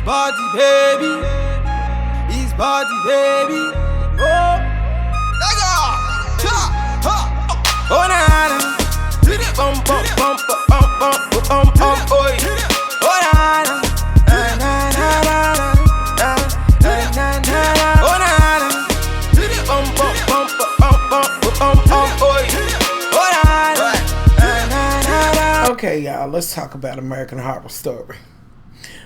party, baby. It's party, baby. Oh, nigga. Cha, ha. Oh, na na. Bum bum bum bum bum bum bum. Oi. Oh, na na. Na na na na na na na. Oh, na na. Bum bum bum bum bum bum bum. Oi. Oh, na na. Okay, y'all, let's talk about American Horror Story.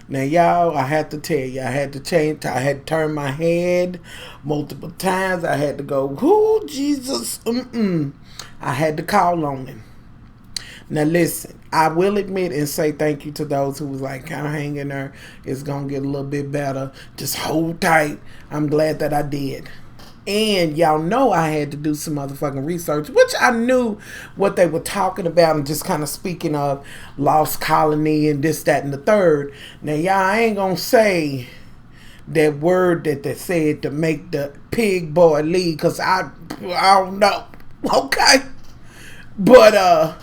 Now, y'all, I had to tell you, I had to change. I had to turn my head multiple times. I had to go, whoo, Jesus, I had to call on him. Now, listen, I will admit and say thank you to those who was like, kind of hanging there. It's going to get a little bit better. Just hold tight. I'm glad that I did. And y'all know I had to do some motherfucking research, which I knew what they were talking about and just kind of speaking of lost colony and this, that, and the third. Now, y'all, I ain't going to say that word that they said to make the pig boy leave because I don't know. Okay. But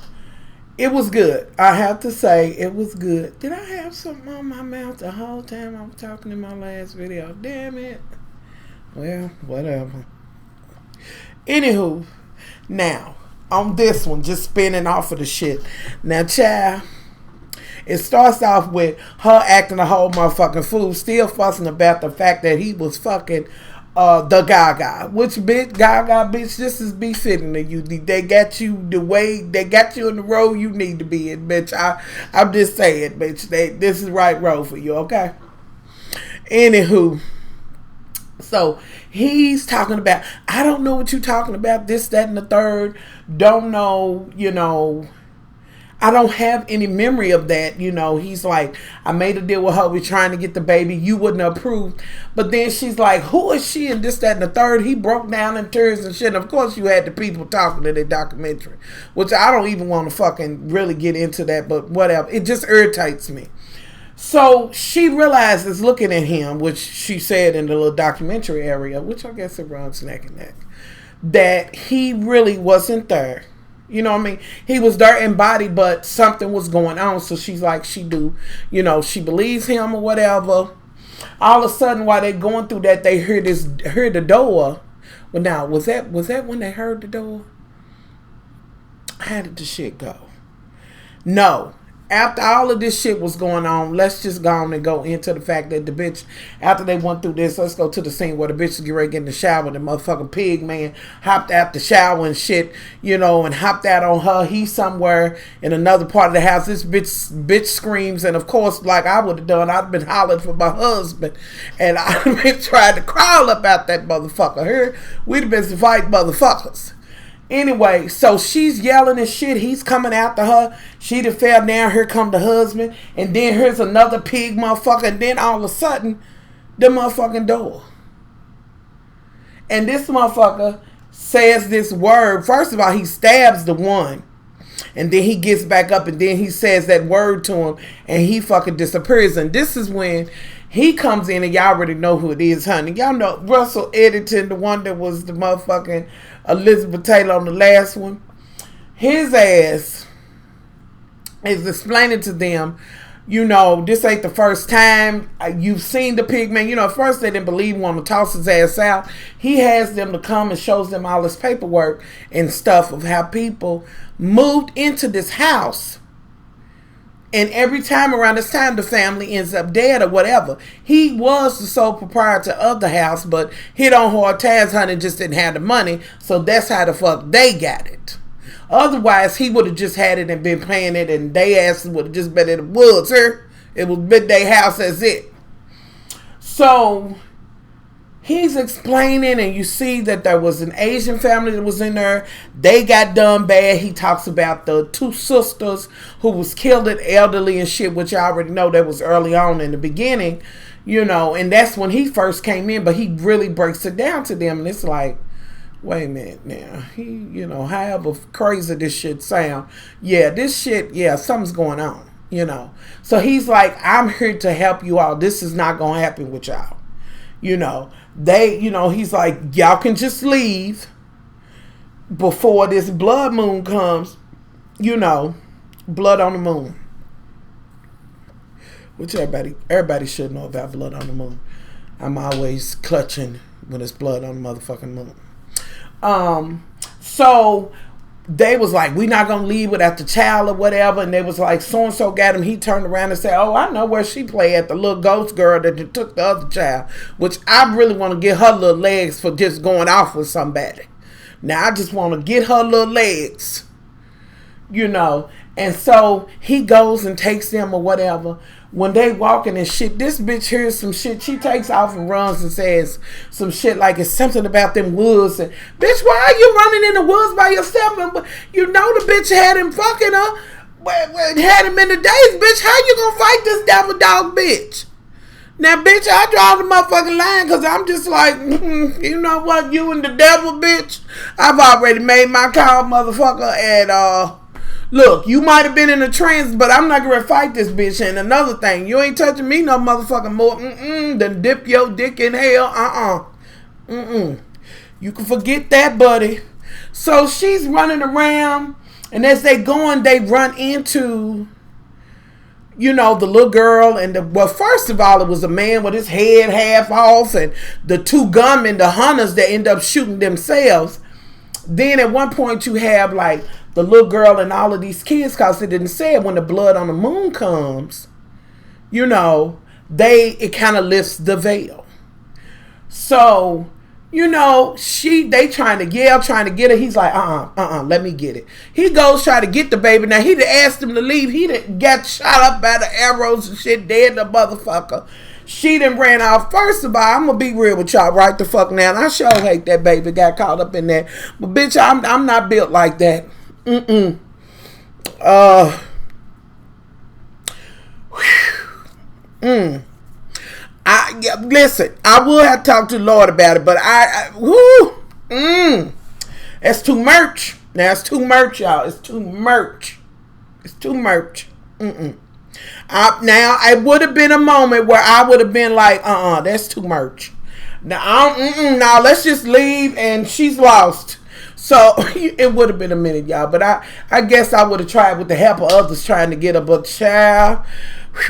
it was good. I have to say it was good. Did I have something on my mouth the whole time I was talking in my last video? Damn it. Well, whatever. Anywho, now, on this one, just spinning off of the shit. Now, child, it starts off with her acting a whole motherfucking fool, still fussing about the fact that he was fucking the Gaga. Which bitch, Gaga, bitch, this is befitting of you. They got you the way, they got you in the road you need to be in, bitch. I'm just saying, bitch, this is the right road for you, okay? Anywho. So he's talking about, I don't know what you're talking about, this, that, and the third. Don't know, I don't have any memory of that. He's like, I made a deal with her. We're trying to get the baby. You wouldn't approve. But then she's like, who is she? And this, that, and the third. He broke down in tears and shit. And of course, you had the people talking in the documentary, which I don't even want to fucking really get into that. But whatever. It just irritates me. So she realizes looking at him, which she said in the little documentary area, which I guess it runs neck and neck, that he really wasn't there. You know what I mean? He was there in body, but something was going on. So she's like, she believes him or whatever. All of a sudden, while they're going through that, they heard the door. Well, now, was that when they heard the door? How did the shit go? No. After all of this shit was going on, let's just go on and go into the fact that the bitch, after they went through this, let's go to the scene where the bitch is getting ready to get in the shower. The motherfucking pig man hopped out the shower and shit, and hopped out on her. He's somewhere in another part of the house. This bitch screams, and of course, like I would have done, I'd been hollering for my husband, and I'd been trying to crawl up out that motherfucker. Here, we'd have been some fight motherfuckers. Anyway, so she's yelling and shit. He's coming after her. She done fell down. Here come the husband. And then here's another pig motherfucker. And then all of a sudden, the motherfucking door. And this motherfucker says this word. First of all, he stabs the one. And then he gets back up and then he says that word to him. And he fucking disappears. And this is when he comes in, and y'all already know who it is, honey. Y'all know Russell Eddington, the one that was the motherfucking Elizabeth Taylor on the last one. His ass is explaining to them, this ain't the first time you've seen the pig man. At first they didn't believe him, want to toss his ass out. He has them to come and shows them all his paperwork and stuff of how people moved into this house. And every time around this time, the family ends up dead or whatever. He was the sole proprietor of the house, but hit on hard times, honey, just didn't have the money. So that's how the fuck they got it. Otherwise, he would have just had it and been paying it, and they asses would have just been in the woods, sir. It was midday house, that's it. So he's explaining, and you see that there was an Asian family that was in there. They got done bad. He talks about the two sisters who was killed at elderly and shit, which I already know that was early on in the beginning, and that's when he first came in, but he really breaks it down to them, and it's like, wait a minute now. He, however crazy this shit sound, this shit, something's going on, So he's like, I'm here to help you all. This is not going to happen with y'all. He's like, y'all can just leave before this blood moon comes, blood on the moon. which everybody should know about blood on the moon. I'm always clutching when it's blood on the motherfucking moon. So they was like, we not gonna leave without the child or whatever, and they was like, so and so got him. He turned around and said, oh, I know where she play at, the little ghost girl that took the other child, which I really want to get her little legs for just going off with somebody. Now I just want to get her little legs, you know. And so he goes and takes them or whatever. When they walking and shit, this bitch hears some shit. She takes off and runs and says some shit like it's something about them woods. And, bitch, why are you running in the woods by yourself? And you know the bitch had him fucking her. Had him in the days, bitch. How you gonna fight this devil dog bitch? Now, bitch, I draw the motherfucking line because I'm just like, you know what? You and the devil, bitch. I've already made my call, motherfucker. And, look, you might have been in a trance, but I'm not going to fight this bitch. And another thing, you ain't touching me no motherfucking more than dip your dick in hell. You can forget that, buddy. So she's running around, and as they going, they run into, you know, the little girl. And well, first of all, it was a man with his head half off, and the two gunmen, the hunters that end up shooting themselves. Then at one point you have like the little girl and all of these kids, because it didn't say it, when the blood on the moon comes, you know, it kind of lifts the veil. So, you know, they trying to yell, trying to get her. He's like, let me get it. He goes try to get the baby. Now he asked him to leave. He got shot up by the arrows and shit, dead the motherfucker. She done ran off. First of all, I'm gonna be real with y'all right the fuck now. And I sure hate that baby got caught up in that. But bitch, I'm not built like that. Listen, I will have to talk to the Lord about it, but that's too much. Now it's too much, y'all. It's too much. It's too much. Now it would have been a moment where I would have been like, that's too much. Now, now let's just leave, and she's lost. So it would have been a minute, y'all. But I guess I would have tried with the help of others trying to get her. But child,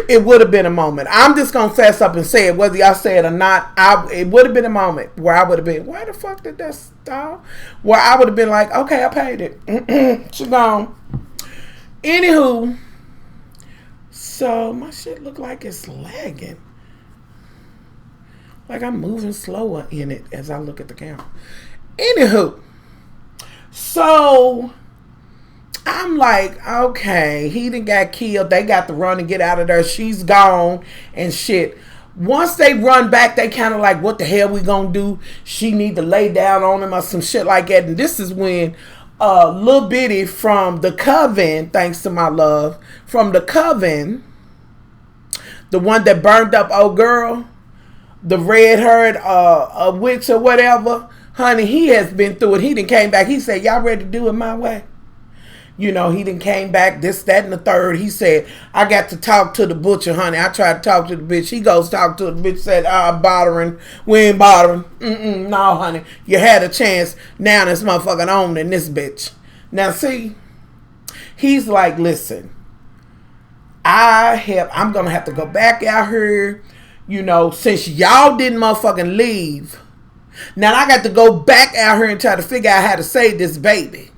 it would have been a moment. I'm just going to fess up and say it. Whether y'all say it or not, it would have been a moment where I would have been, why the fuck did that stop? Where I would have been like, okay, I paid it. She gone. Anywho, so my shit look like it's lagging. Like I'm moving slower in it as I look at the camera. Anywho. So I'm like, okay, he done got killed. They got to run and get out of there. She's gone and shit. Once they run back, they kind of like, what the hell we gonna do? She need to lay down on him or some shit like that. And this is when Lil Bitty from the Coven, thanks to my love, from the Coven, the one that burned up old girl, the red-haired witch or whatever, honey, he has been through it. He done came back. He said, y'all ready to do it my way? You know, he done came back, this, that, and the third. He said, I got to talk to the butcher, honey. I tried to talk to the bitch. He goes talk to the bitch, said, bothering. We ain't bothering. No, honey. You had a chance. Now this motherfucking on in this bitch. Now, see, he's like, listen, I'm going to have to go back out here, you know, since y'all didn't motherfucking leave. Now I got to go back out here and try to figure out how to save this baby.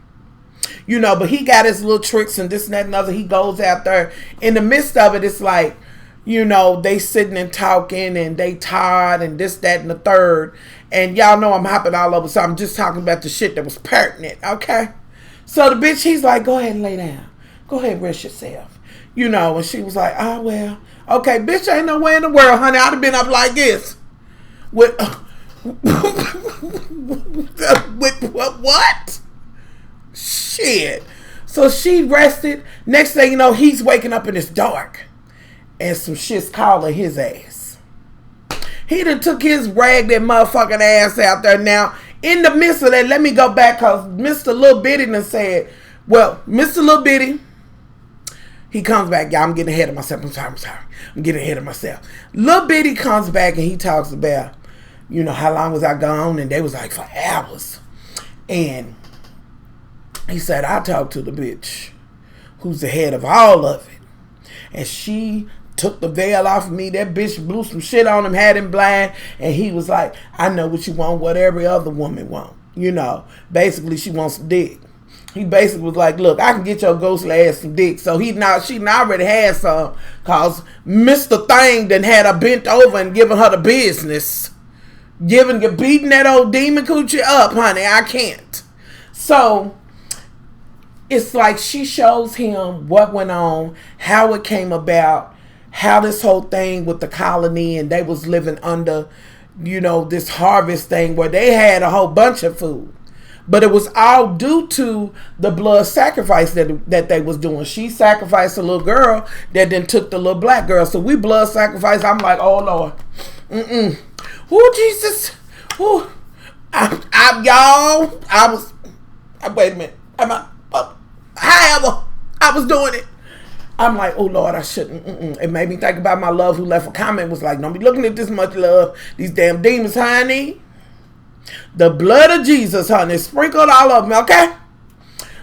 You know, but he got his little tricks and this and that and other. He goes out there. In the midst of it, it's like, you know, they sitting and talking and they tired and this, that, and the third. And y'all know I'm hopping all over. So I'm just talking about the shit that was pertinent, okay? So the bitch, he's like, go ahead and lay down. Go ahead and rest yourself. You know, and she was like, well, okay, bitch, ain't nowhere in the world, honey. I'd have been up like this. With what? Shit. So she rested. Next thing you know, he's waking up and it's dark. And some shit's calling his ass. He done took his rag that motherfucking ass out there. Now, in the midst of that, let me go back because Mr. Lil Bitty done said, well, Mr. Lil Bitty, he comes back. Y'all, I'm getting ahead of myself. I'm sorry. I'm getting ahead of myself. Lil Bitty comes back and he talks about, you know, how long was I gone? And they was like, for hours. And he said, I talked to the bitch who's the head of all of it. And she took the veil off of me. That bitch blew some shit on him, had him blind, and he was like, I know what you want, what every other woman want. You know, basically she wants some dick. He basically was like, look, I can get your ghostly ass some dick. So she already had some, cause Mr. Thing done had her bent over and giving her the business. Beating that old demon coochie up, honey. I can't. So it's like she shows him what went on, how it came about, how this whole thing with the colony, and they was living under, you know, this harvest thing where they had a whole bunch of food. But it was all due to the blood sacrifice that they was doing. She sacrificed a little girl that then took the little black girl. So we blood sacrifice. I'm like, oh Lord. Oh Jesus. Ooh. Wait a minute. However, I was doing it. I'm like, oh Lord, I shouldn't. It made me think about my love who left a comment, was like, don't be looking at this much love. These damn demons, honey. The blood of Jesus, honey, sprinkled all over me, okay?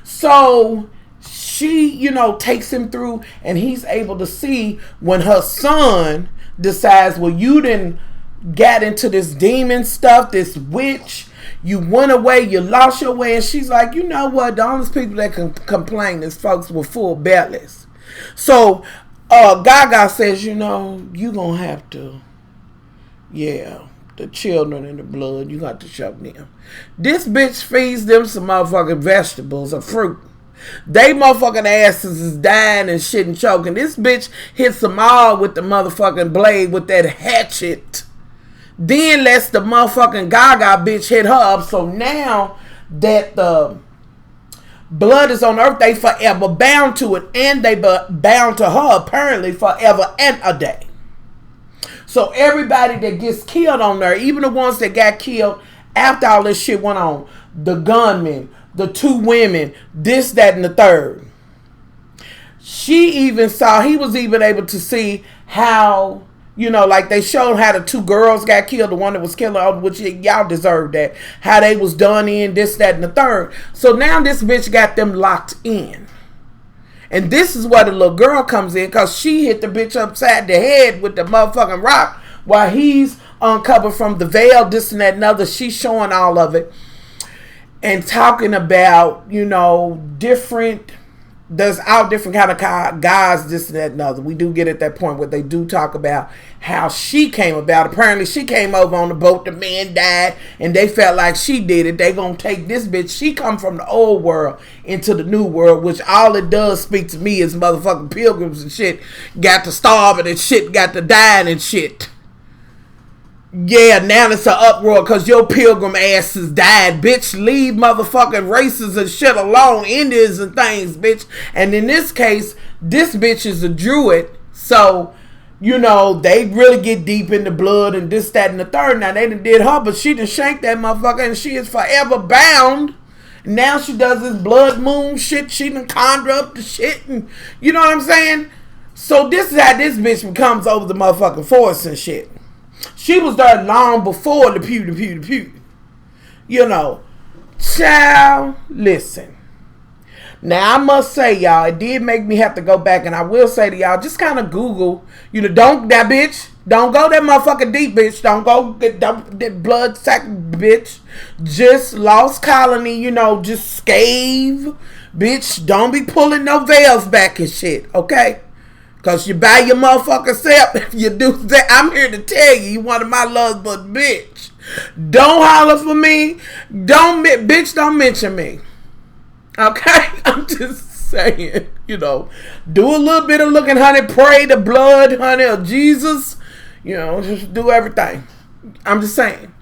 So she, you know, takes him through, and he's able to see when her son decides, well, you done got into this demon stuff, this witch, you went away, you lost your way, and she's like, you know what, the only people that can complain is folks with full bellies. So Gaga says, you know, you gonna have to, yeah, the children in the blood, you got to show them. This bitch feeds them some motherfucking vegetables or fruit. They motherfucking asses is dying and shit and choking. This bitch hits them all with the motherfucking blade with that hatchet. Then lets the motherfucking Gaga bitch hit her up. So now that the blood is on earth, they forever bound to it. And they bound to her apparently forever and a day. So everybody that gets killed on there, even the ones that got killed after all this shit went on, the gunmen, the two women, this, that, and the third. He was even able to see how, you know, like they showed how the two girls got killed, the one that was killed, which y'all deserve that, how they was done in, this, that, and the third. So now this bitch got them locked in. And this is where the little girl comes in, because she hit the bitch upside the head with the motherfucking rock while he's uncovered from the veil, this and that and other. She's showing all of it and talking about, you know, there's all different kind of guys, this and that and other. We do get at that point where they do talk about how she came about. Apparently she came over on the boat, the man died, and they felt like she did it. They gonna take this bitch. She come from the old world into the new world, which all it does speak to me is motherfucking pilgrims and shit got to starving and shit got to dying and shit. Yeah, now it's an uproar because your pilgrim asses died, bitch. Leave motherfucking races and shit alone, Indians and things, bitch. And in this case, this bitch is a druid, so, you know, they really get deep in the blood and this, that, and the third. Now, they done did her, but she done shanked that motherfucker and she is forever bound. Now she does this blood moon shit. She done conjure up the shit, and you know what I'm saying? So this is how this bitch becomes over the motherfucking forest and shit. She was there long before the pew. You know. Child, listen. Now, I must say, y'all, it did make me have to go back, and I will say to y'all, just kind of Google, you know, don't go that motherfucking deep, bitch. Don't go get that blood sack, bitch. Just lost colony, you know, just scave, bitch. Don't be pulling no veils back and shit, okay? Because you buy your motherfucking self if you do that. I'm here to tell you, you one of my loves, but bitch, don't holler for me. Don't mention me. Okay? I'm just saying, you know, do a little bit of looking, honey. Pray the blood, honey, of Jesus. You know, just do everything. I'm just saying.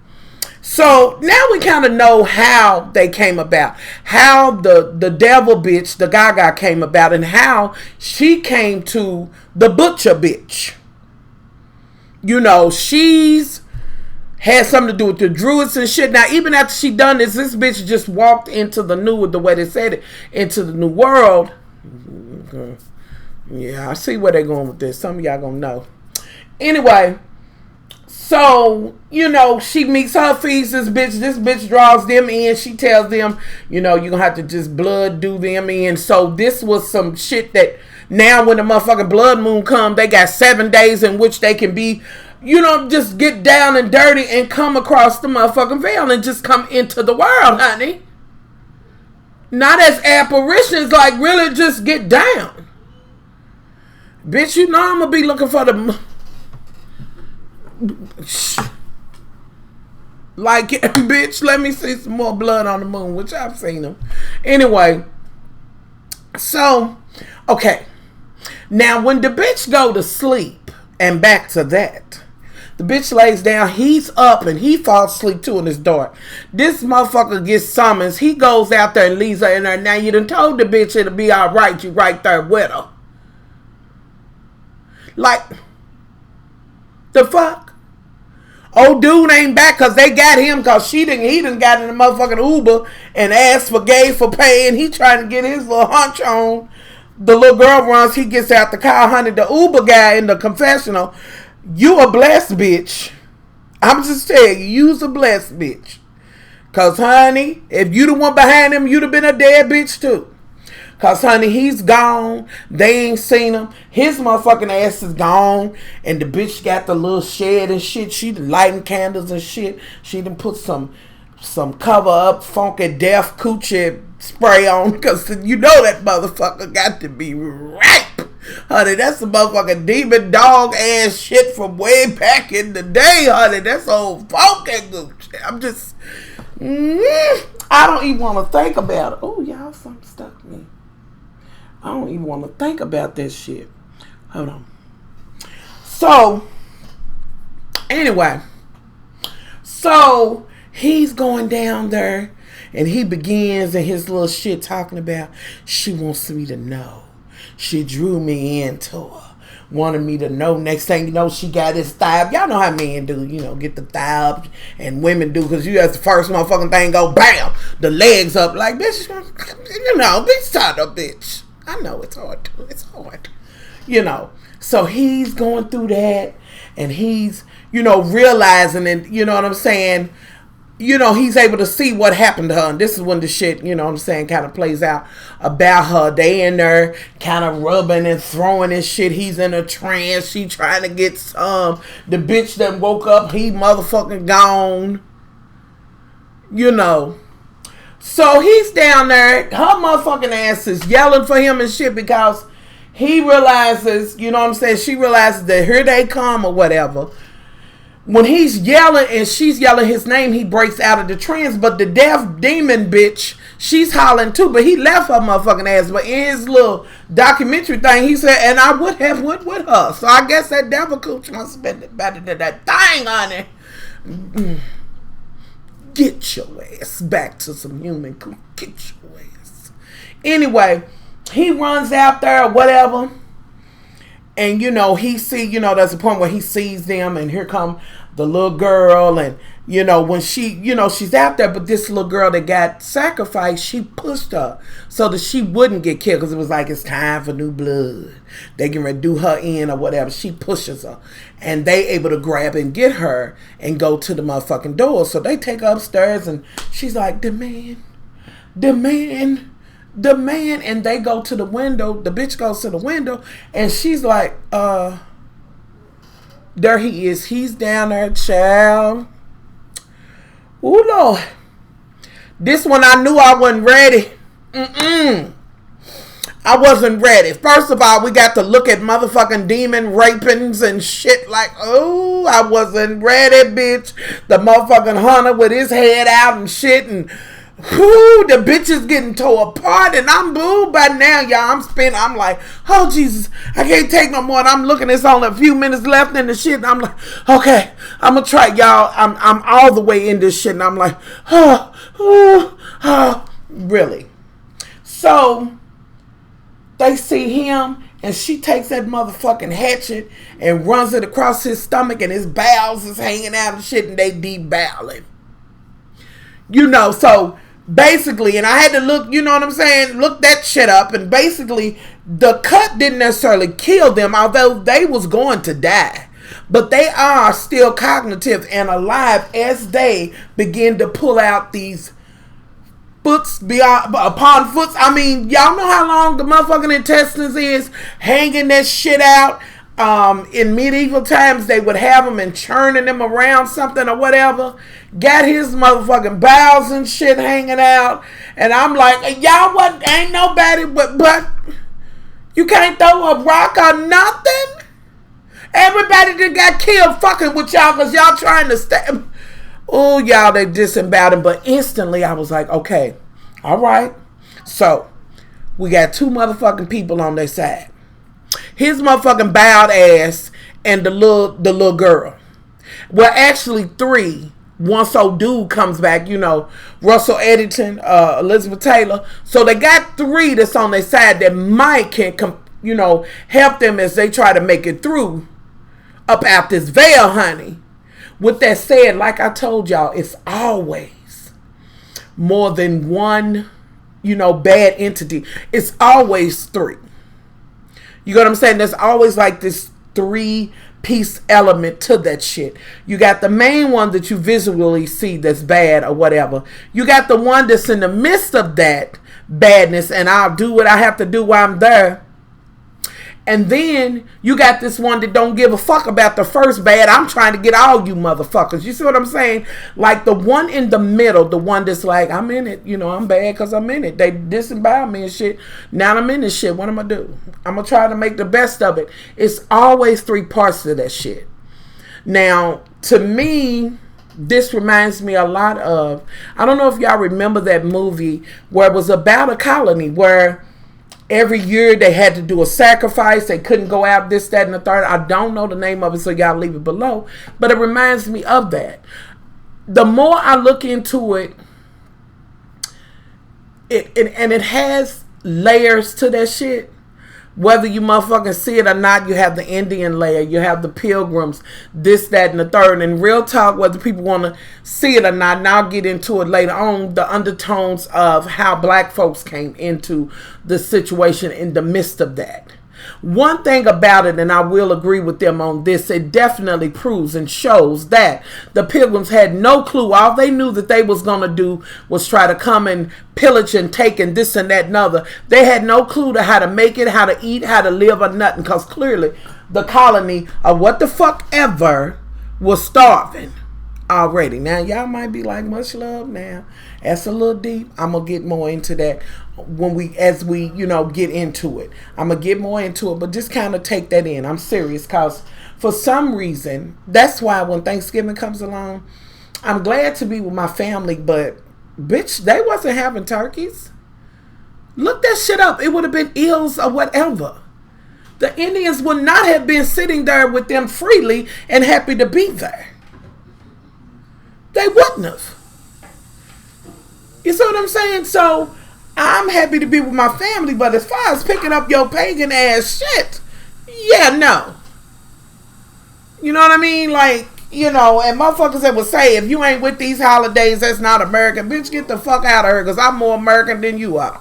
So now we kind of know how they came about, how the devil bitch, the Gaga, came about, and how she came to the butcher bitch. You know, she's had something to do with the druids and shit. Now, even after she done this bitch just walked into the way they said it, into the new world. Yeah, I see where they're going with this. Some of y'all gonna know. Anyway. So, you know, she meets her, feeds this bitch. This bitch draws them in. She tells them, you know, you're going to have to just blood do them in. So this was some shit that Now when the motherfucking blood moon come, they got 7 days in which they can be, just get down and dirty and come across the motherfucking veil and just come into the world, honey. Not as apparitions, like really just get down. Bitch, I'm gonna be looking for the... Like, bitch, let me see some more blood on the moon, which I've seen them. Anyway, so, okay. Now, when the bitch go to sleep, and back to that, the bitch lays down, he's up, and he falls asleep too in his dark. This motherfucker gets summons. He goes out there and leaves her in there. Now, you done told the bitch it'll be all right. You right there with her. Like, the fuck? Old dude ain't back because they got him because he done got in the motherfucking Uber and asked for gave for pay, and he trying to get his little hunch on. The little girl runs, he gets out the car, honey, the Uber guy in the confessional. You a blessed bitch. I'm just telling you, you's a blessed bitch. Because, honey, if you the one behind him, you'd have been a dead bitch too. Because, honey, he's gone. They ain't seen him. His motherfucking ass is gone. And the bitch got the little shed and shit. She done lighting candles and shit. She done put some cover up, funky death coochie spray on. Because you know that motherfucker got to be ripe. Honey, that's some motherfucking demon dog ass shit from way back in the day, honey. That's old funky coochie. I'm just... I don't even want to think about it. Oh, y'all, something stuck me. I don't even want to think about that shit. Hold on. So, anyway. So, he's going down there. And he begins in his little shit talking about, she wants me to know. She drew me into her. Wanted me to know. Next thing you know, she got his thigh up. Y'all know how men do, get the thigh up. And women do, because that's the first motherfucking thing go, bam, the legs up. Like, bitch, bitch, tied up, bitch. I know it's hard too. It's hard. So he's going through that, and he's, realizing, and you know what I'm saying, he's able to see what happened to her. And this is when the shit, kind of plays out about her. They in there kind of rubbing and throwing and shit. He's in a trance. She trying to get some. The bitch that woke up, he motherfucking gone. So he's down there. Her motherfucking ass is yelling for him and shit because he realizes, she realizes that here they come or whatever. When he's yelling and she's yelling his name, he breaks out of the trance. But the deaf demon bitch, she's hollering too. But he left her motherfucking ass. But in his little documentary thing, he said, and I would have went with her. So I guess that devil cooch must have been better than that thing, honey. Get your ass back to some human cooch. Get your ass. Anyway, he runs out there or whatever. And, he see, there's a point where he sees them, and here come the little girl, and, when she, she's out there, but this little girl that got sacrificed, she pushed her so that she wouldn't get killed, because it was like, it's time for new blood. They can ready to do her in or whatever. She pushes her, and they able to grab and get her and go to the motherfucking door. So they take her upstairs, and she's like, the man, and they go to the window. The bitch goes to the window, and she's like, there he is. He's down there, child. Ooh, Lord. This one I knew I wasn't ready. I wasn't ready. First of all, we got to look at motherfucking demon rapings and shit like, oh, I wasn't ready, bitch. The motherfucking hunter with his head out and shit, and whoo, the bitch is getting tore apart, and I'm booed by now, y'all. I'm like, oh, Jesus, I can't take no more. And I'm looking, it's only a few minutes left in the shit, and I'm like, okay, I'm gonna try, y'all. I'm all the way in this shit, and I'm like, really. So, they see him, and she takes that motherfucking hatchet and runs it across his stomach, and his bowels is hanging out and shit, and they debowel him. So basically, and I had to look, look that shit up, and basically the cut didn't necessarily kill them, although they was going to die. But they are still cognitive and alive as they begin to pull out these foots beyond upon foots. I mean, y'all know how long the motherfucking intestines is hanging that shit out. In medieval times, they would have them and churning them around something or whatever. Got his motherfucking bowels and shit hanging out. And I'm like, y'all what? Ain't nobody but you can't throw a rock or nothing? Everybody that got killed fucking with y'all because y'all trying to stay. Oh, y'all, they disemboweled him. But instantly, I was like, okay, all right. So, we got two motherfucking people on their side. His motherfucking bowed ass and the little girl. Well, actually, three. Once old dude comes back, you know, Russell Eddington, Elizabeth Taylor. So, they got three that's on their side that might can, you know, help them as they try to make it through up out this veil, honey. With that said, like I told y'all, it's always more than one, you know, bad entity. It's always three. You know what I'm saying? There's always like this 3-piece element to that shit. You got the main one that you visually see that's bad or whatever. You got the one that's in the midst of that badness and I'll do what I have to do while I'm there. And then you got this one that don't give a fuck about the first bad. I'm trying to get all you motherfuckers. You see what I'm saying? Like the one in the middle, the one that's like, I'm in it. You know, I'm bad because I'm in it. They disembowel me and shit. Now I'm in this shit. What am I do? I'm going to try to make the best of it. It's always 3 parts to that shit. Now, to me, this reminds me a lot of, I don't know if y'all remember that movie where it was about a colony where every year they had to do a sacrifice. They couldn't go out, this, that, and the third. I don't know the name of it, so y'all leave it below. But it reminds me of that. The more I look into it, it has layers to that shit. Whether you motherfucking see it or not, you have the Indian layer, you have the pilgrims, this, that, and the third. And real talk, whether people want to see it or not, and I'll get into it later on, the undertones of how black folks came into the situation in the midst of that. One thing about it, and I will agree with them on this, it definitely proves and shows that the pilgrims had no clue. All they knew that they was going to do was try to come and pillage and take and this and that and other. They had no clue to how to make it, how to eat, how to live or nothing, because clearly the colony of what the fuck ever was starving already. Now y'all might be like, much love now. That's a little deep. I'm gonna get more into that as we you know get into it. I'm gonna get more into it, but just kind of take that in. I'm serious, cause for some reason, that's why when Thanksgiving comes along, I'm glad to be with my family, but bitch, they wasn't having turkeys. Look that shit up. It would have been eels or whatever. The Indians would not have been sitting there with them freely and happy to be there. They wouldn't have. You see what I'm saying? So, I'm happy to be with my family, but as far as picking up your pagan ass shit, yeah, no. You know what I mean? Like, you know, and motherfuckers that would say, if you ain't with these holidays, that's not American. Bitch, get the fuck out of here, because I'm more American than you are.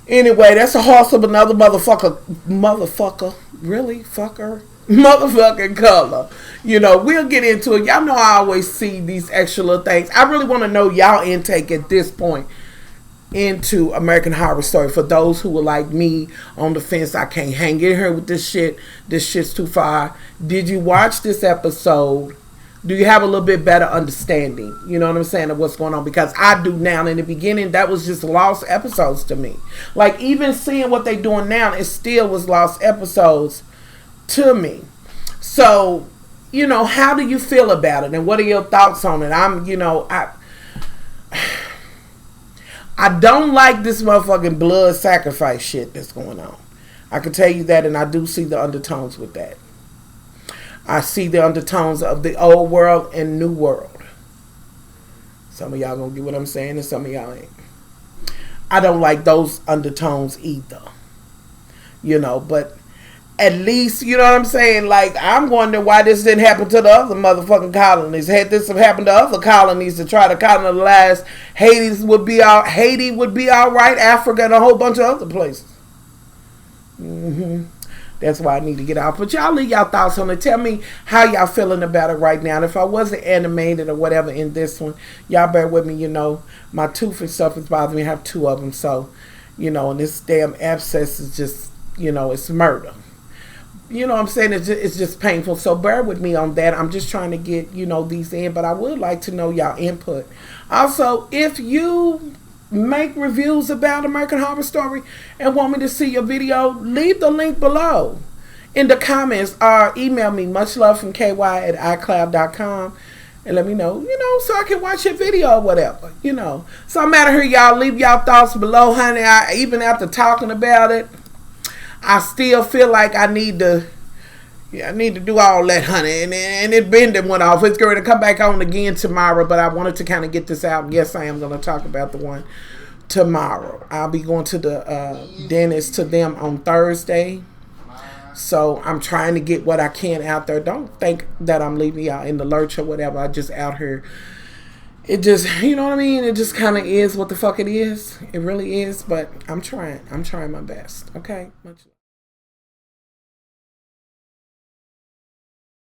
Anyway, that's a horse of another motherfucker, really, fucker, motherfucking color. You know, we'll get into it. Y'all know I always see these extra little things. I really want to know y'all intake at this point into American Horror Story. For those who are like me on the fence, I can't hang in here with this shit. This shit's too far. Did you watch this episode? Do you have a little bit better understanding, you know what I'm saying, of what's going on? Because I do now. In the beginning, that was just lost episodes to me. Like, even seeing what they doing now, it still was lost episodes to me. So, you know, how do you feel about it? And what are your thoughts on it? I don't like this motherfucking blood sacrifice shit that's going on. I can tell you that, and I do see the undertones with that. I see the undertones of the old world and new world. Some of y'all gonna get what I'm saying, and some of y'all ain't. I don't like those undertones either. You know, but at least, you know what I'm saying? Like, I'm wondering why this didn't happen to the other motherfucking colonies. Had this have happened to other colonies to try to colonize, Haiti would be all right, Africa and a whole bunch of other places. That's why I need to get off. But y'all leave y'all thoughts on it. Tell me how y'all feeling about it right now. And if I wasn't animated or whatever in this one, y'all bear with me. You know, my tooth and stuff is bothering me. I have 2 of them. So, you know, and this damn abscess is just, you know, it's murder. You know what I'm saying? It's just painful. So bear with me on that. I'm just trying to get, you know, these in. But I would like to know y'all input. Also, if you make reviews about American Horror Story and want me to see your video, leave the link below in the comments or email me muchlovefromky@icloud.com and let me know, you know, so I can watch your video or whatever, you know. So I'm out of here, y'all. Leave y'all thoughts below, honey. Even after talking about it, I still feel like I need to do all that, honey. And it bending went off. It's going to come back on again tomorrow, but I wanted to kind of get this out. Yes, I am going to talk about the one tomorrow. I'll be going to the dentist to them on Thursday. So I'm trying to get what I can out there. Don't think that I'm leaving y'all in the lurch or whatever. I just out here. It just, you know what I mean? It just kind of is what the fuck it is. It really is. But I'm trying. I'm trying my best. Okay? Much love.